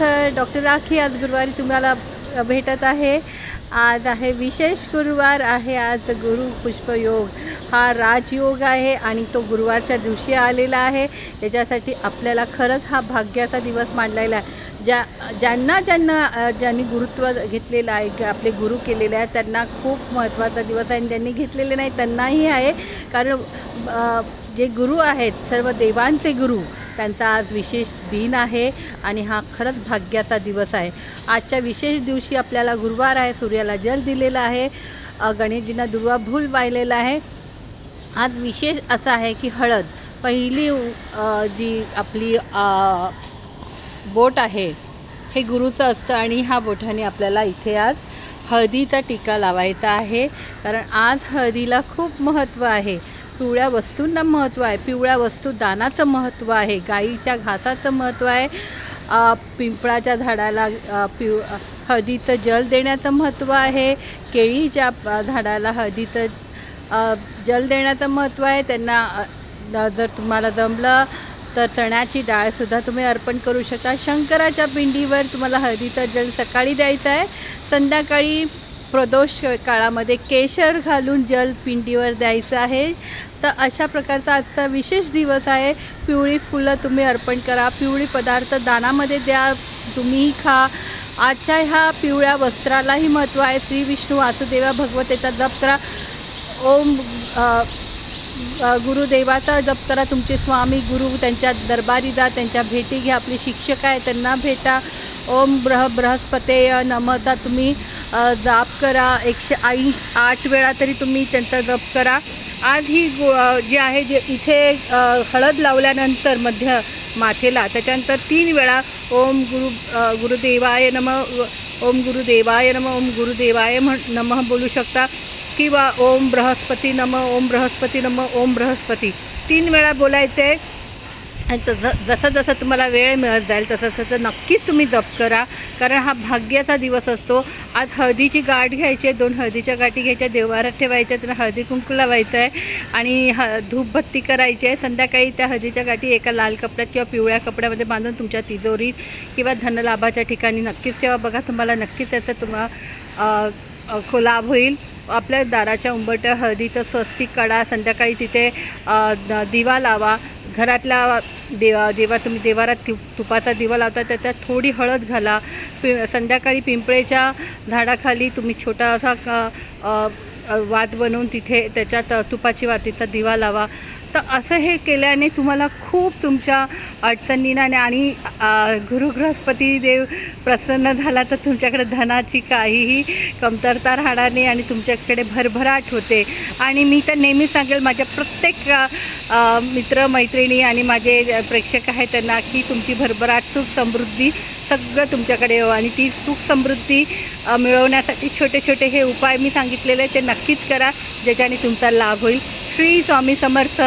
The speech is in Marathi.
डॉक्टर राखी आज गुरुवारी तुम्हाला भेटत आहे। आज आहे विशेष गुरुवार आहे। आज गुरु पुष्पयोग हा राजयोग आहे आणि तो गुरुवारच्या दिवशी आलेला आहे। त्याच्यासाठी आपल्याला खरंच हा भाग्याचा दिवस मानलेला आहे। ज्यांनी गुरुत्व घेतलेलं आहे, आपले गुरु केलेले आहेत, त्यांना खूप महत्त्वाचा दिवस आहे आणि ज्यांनी घेतलेले नाही त्यांनाही आहे। कारण जे गुरु आहेत, सर्व देवांचे गुरु, त्यांचा आज विशेष दिन आहे आणि हा खरंच भाग्याचा दिवस आहे। आजच्या विशेष दिवशी आपल्याला गुरुवार आहे, सूर्याला जल दिलेलं आहे, गणेशजींना दुर्वा फूल वाहिलेलं आहे। आज विशेष असं आहे की हळद पहिली जी आपली बोट आहे हे गुरुचं असतं आणि ह्या बोटाने आपल्याला इथे आज हळदीचा टीका लावायचा आहे। कारण आज हळदीला खूप महत्त्व आहे। पिवळ्या वस्तूंना महत्त्व आहे, पिवळ्या वस्तू दानाचं महत्त्व आहे, गाईच्या घासाचं महत्त्व आहे, पिंपळाच्या झाडाला हळदीचं जल देण्याचं महत्त्व आहे, केळीच्या झाडाला हळदीचं जल देण्याचं महत्त्व आहे। त्यांना जर तुम्हाला जमलं तर चण्याची डाळसुद्धा तुम्ही अर्पण करू शकता। शंकराच्या पिंडीवर तुम्हाला हळदीचं जल सकाळी द्यायचं आहे, संध्याकाळी प्रदोष काळामध्ये केशर घालून जल पिंडीवर द्यायचं आहे। तर अशा प्रकारचा आजचा विशेष दिवस आहे। पिवळी फुलं तुम्ही अर्पण करा, पिवळी पदार्थ दानामध्ये द्या, तुम्ही खा। आजच्या ह्या पिवळ्या वस्त्रालाही महत्त्व आहे। श्री विष्णू वासुदेवा भगवतेचा जप करा, ओम गुरुदेवाचा जप करा। तुमचे स्वामी गुरु त्यांच्या दरबारी जा, त्यांच्या भेटी घ्या, आपले शिक्षक आहे त्यांना भेटा। ओम बृहस्पते नमःचा तुम्ही जाप करा, 108 वेळा तरी तुम्ही त्यांचा जप करा। आज ही जी आहे जे इथे हळद लावल्यानंतर मध्य माथेला त्याच्यानंतर 3 वेळा ओम गुरुदेवाय नमः, ओम गुरुदेवाय नमः, ओम गुरुदेवाय नमः बोलू शकता किंवा ओम बृहस्पती नमः, ओम बृहस्पती नमः, ओम बृहस्पती 3 वेळा बोलायचं आहे। आणि जसं जसं तुम्हाला वेळ मिळत जाईल तसं नक्कीच तुम्ही जप करा, कारण हा भाग्याचा दिवस असतो। आज हळदीची गाठ घ्यायची, 2 हळदीच्या गाठी घ्यायच्या, देवाऱ्यात ठेवायच्या, त्यांना हळदी कुंकू लावायचं आहे आणि धूपबत्ती करायची आहे। संध्याकाळी त्या हळदीच्या गाठी एका लाल कपड्यात किंवा पिवळ्या कपड्यामध्ये बांधून तुमच्या तिजोरीत किंवा धनलाभाच्या ठिकाणी नक्कीच ठेवा। बघा तुम्हाला नक्कीच त्याचा तुम्हाला लाभ होईल। आपल्या दाराच्या उंबरट्यावर हळदीचं स्वस्तिक काढा, संध्याकाळी तिथे दिवा लावा। घरातला जेव्हा तुम्ही देवारात तुपाचा दिवा लावता त्याच्यात थोडी हळद घाला। संध्याकाळी पिंपळेच्या झाडाखाली तुम्ही छोटासा वात बनवून तिथे त्याच्यात तुपाची वातीचा दिवा लावा। तर असं हे केल्याने तुम्हाला खूप तुमच्या अडचणींना आणि गुरु बृहस्पती देव प्रसन्न झाला तर तुमच्याकडे धनाची काहीही कमतरता राहणार नाही आणि तुमच्याकडे भरभराट होते। आणि मी तर नेहमी सांगेल माझ्या प्रत्येक मित्रमैत्रिणी आणि माझे प्रेक्षक आहेत त्यांना की तुमची भरभराट सुख समृद्धी सगळं तुमच्याकडे येऊ आणि ती सुख समृद्धी मिळवण्यासाठी छोटे छोटे हे उपाय मी सांगितलेले ते नक्कीच करा, ज्याच्याने तुमचा लाभ होईल। श्री स्वामी समर्थ।